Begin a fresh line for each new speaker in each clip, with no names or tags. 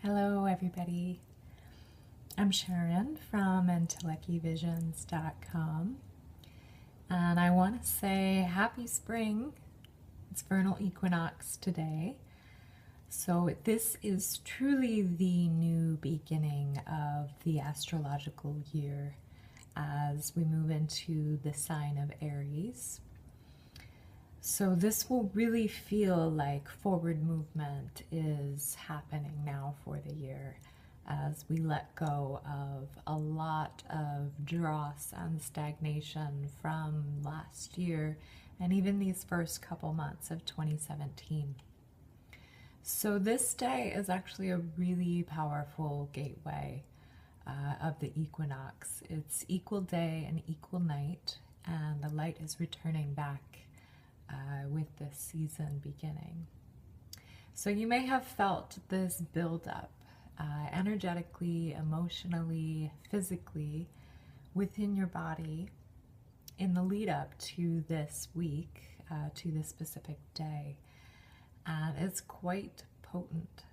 Hello, everybody. I'm Sharon from EntelechyVisions.com, and I want to say happy spring. It's vernal equinox today, so this is truly the new beginning of the astrological year as we move into the sign of Aries. So this will really feel like forward movement is happening now for the year as we let go of a lot of dross and stagnation from last year and even these first couple months of 2017. So this day is actually a really powerful gateway of the equinox. It's equal day and equal night, and the light is returning back with this season beginning. So you may have felt this buildup energetically, emotionally, physically within your body in the lead up to this week, to this specific day. And it's quite potent.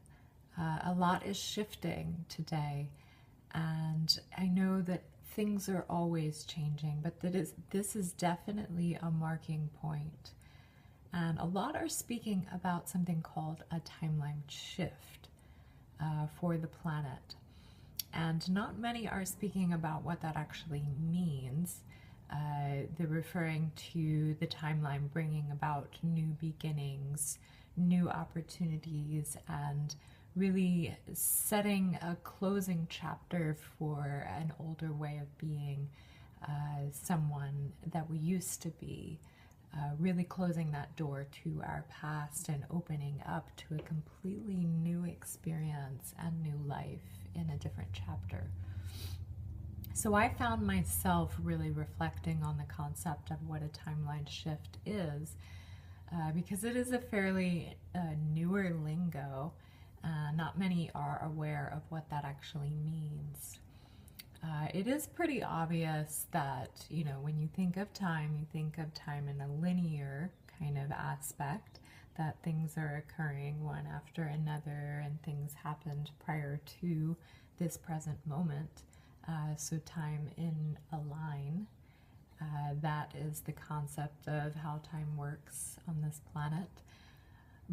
A lot is shifting today, and I know that things are always changing, but this is definitely a marking point. And a lot are speaking about something called a timeline shift for the planet. And not many are speaking about what that actually means. They're referring to the timeline bringing about new beginnings, new opportunities, and really setting a closing chapter for an older way of being, someone that we used to be. Really closing that door to our past and opening up to a completely new experience and new life in a different chapter. So I found myself really reflecting on the concept of what a timeline shift is, because it is a fairly newer lingo. Not many are aware of what that actually means. It is pretty obvious that, when you think of time in a linear kind of aspect, that things are occurring one after another and things happened prior to this present moment. So time in a line, that is the concept of how time works on this planet.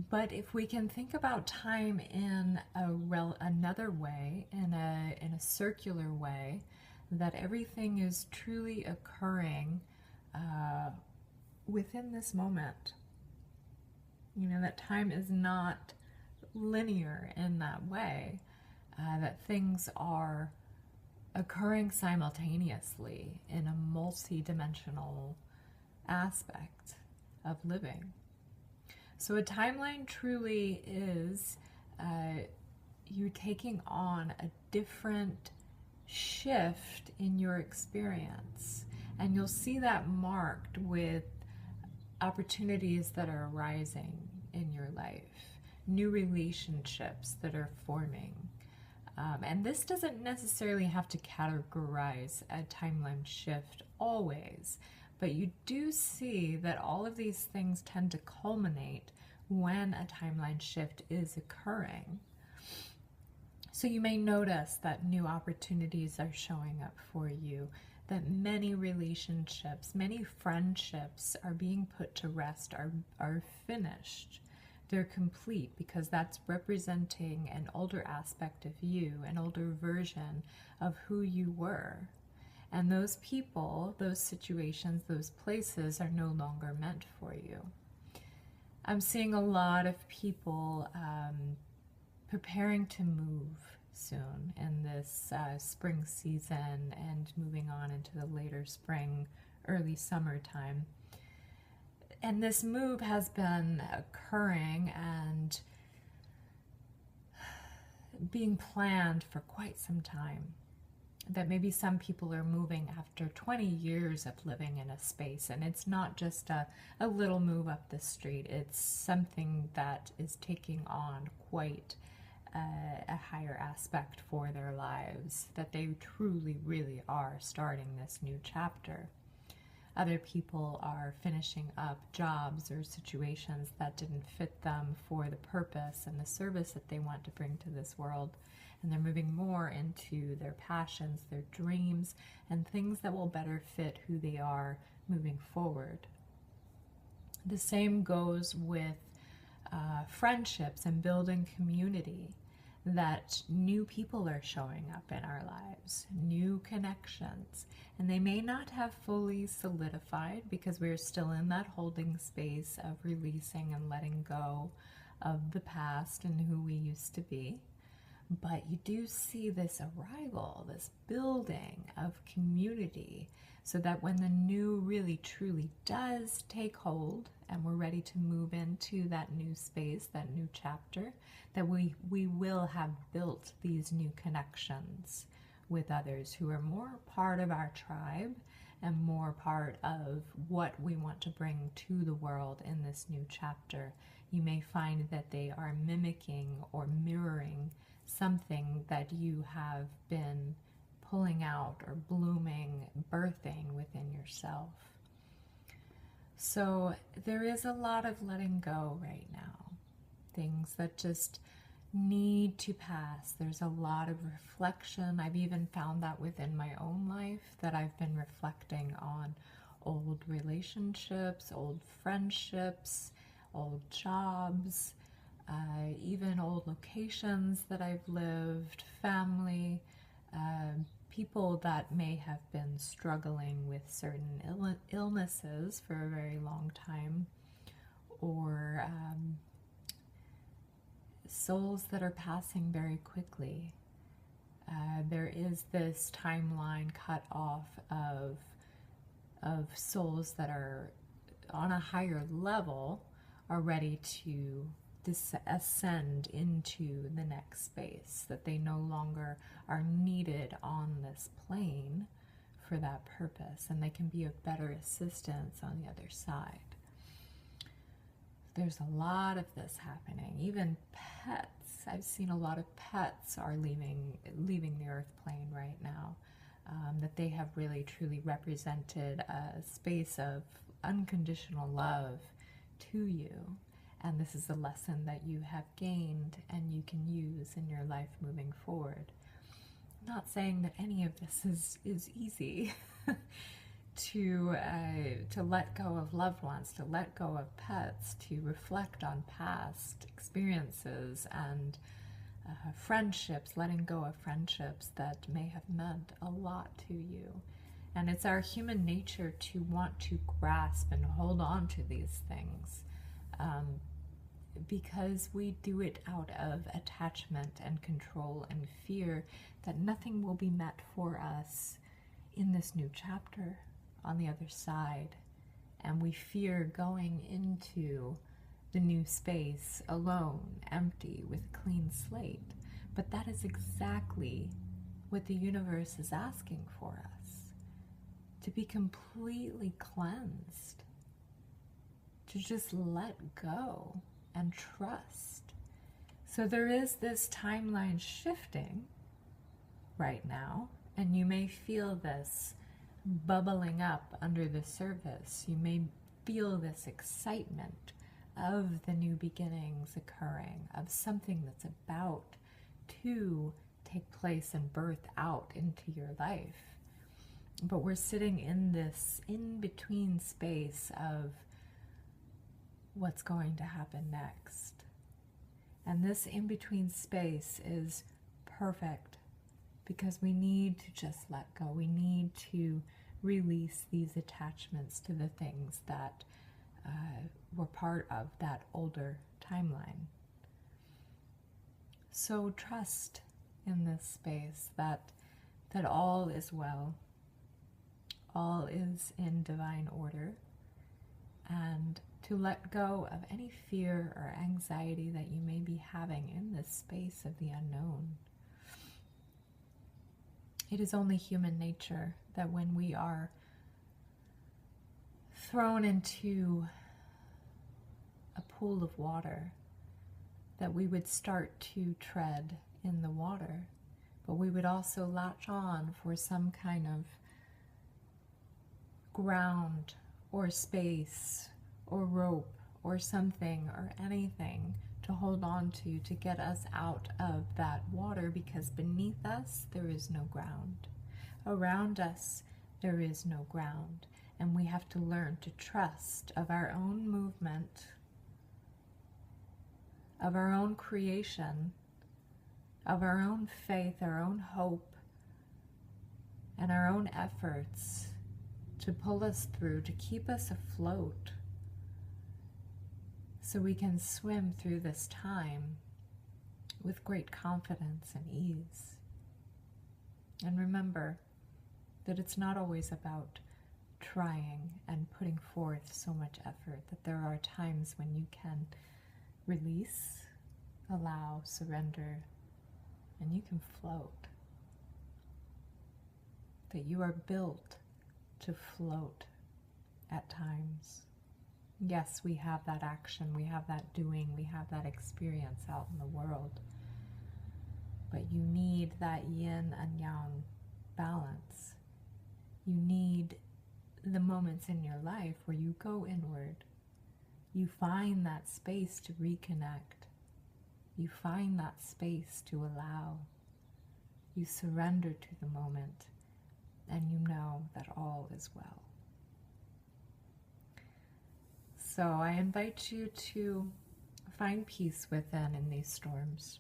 But if we can think about time in another way, in a circular way, that everything is truly occurring within this moment. That time is not linear in that way, that things are occurring simultaneously in a multi-dimensional aspect of living. So a timeline truly is you taking on a different shift in your experience. And you'll see that marked with opportunities that are arising in your life, new relationships that are forming. And this doesn't necessarily have to categorize a timeline shift always. But you do see that all of these things tend to culminate when a timeline shift is occurring. So you may notice that new opportunities are showing up for you, that many relationships, many friendships are being put to rest, are finished. They're complete because that's representing an older aspect of you, an older version of who you were. And those people, those situations, those places are no longer meant for you. I'm seeing a lot of people preparing to move soon in this spring season and moving on into the later spring, early summertime. And this move has been occurring and being planned for quite some time. That maybe some people are moving after 20 years of living in a space, and it's not just a little move up the street. It's something that is taking on quite a higher aspect for their lives, that they truly, really are starting this new chapter. other people are finishing up jobs or situations that didn't fit them for the purpose and the service that they want to bring to this world. And they're moving more into their passions, their dreams, and things that will better fit who they are moving forward. The same goes with friendships and building community, that new people are showing up in our lives, new connections, and they may not have fully solidified because we're still in that holding space of releasing and letting go of the past and who we used to be. But you do see this arrival, this building of community, so that when the new really truly does take hold and we're ready to move into that new space, that new chapter, that we will have built these new connections with others who are more part of our tribe and more part of what we want to bring to the world in this new chapter. You may find that they are mimicking or mirroring something that you have been pulling out or blooming, birthing within yourself. So there is a lot of letting go right now. Things that just need to pass. There's a lot of reflection. I've even found that within my own life, that I've been reflecting on old relationships, old friendships, old jobs, even old locations that I've lived, family, people that may have been struggling with certain illnesses for a very long time, or souls that are passing very quickly. There is this timeline cut off of souls that are on a higher level, are ready to ascend into the next space, that they no longer are needed on this plane for that purpose, and they can be of better assistance on the other side. There's a lot of this happening. Even pets. I've seen a lot of pets are leaving the earth plane right now, that they have really truly represented a space of unconditional love to you. And this is a lesson that you have gained and you can use in your life moving forward. I'm not saying that any of this is easy. To let go of loved ones, to let go of pets, to reflect on past experiences and friendships, letting go of friendships that may have meant a lot to you. And it's our human nature to want to grasp and hold on to these things, because we do it out of attachment and control and fear that nothing will be met for us in this new chapter on the other side. And we fear going into the new space alone, empty, with a clean slate. But that is exactly what the universe is asking for us, to be completely cleansed, to just let go and trust. So there is this timeline shifting right now, and you may feel this bubbling up under the surface. You may feel this excitement of the new beginnings occurring, of something that's about to take place and birth out into your life. But we're sitting in this in-between space of what's going to happen next. And this in-between space is perfect because we need to just let go. We need to release these attachments to the things that were part of that older timeline. So trust in this space that all is well, all is in divine order, and to let go of any fear or anxiety that you may be having in this space of the unknown. It is only human nature that when we are thrown into a pool of water, that we would start to tread in the water, but we would also latch on for some kind of ground or space or rope or something or anything to hold on to get us out of that water, because beneath us there is no ground. Around us there is no ground, and we have to learn to trust of our own movement, of our own creation, of our own faith, our own hope, and our own efforts to pull us through, to keep us afloat, so we can swim through this time with great confidence and ease. And remember that it's not always about trying and putting forth so much effort, that there are times when you can release, allow, surrender, and you can float. That you are built to float at times. Yes, we have that action, we have that doing, we have that experience out in the world. But you need that yin and yang balance. You need the moments in your life where you go inward. You find that space to reconnect. You find that space to allow. You surrender to the moment, and you know that all is well. So I invite you to find peace within in these storms.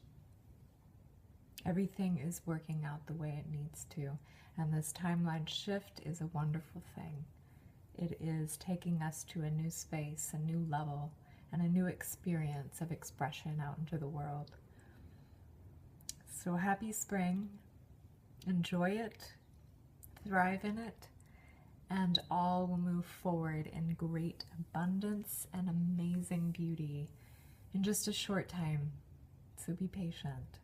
Everything is working out the way it needs to, and this timeline shift is a wonderful thing. It is taking us to a new space, a new level, and a new experience of expression out into the world. So happy spring. Enjoy it, thrive in it, and all will move forward in great abundance and amazing beauty in just a short time. So be patient.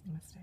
Namaste.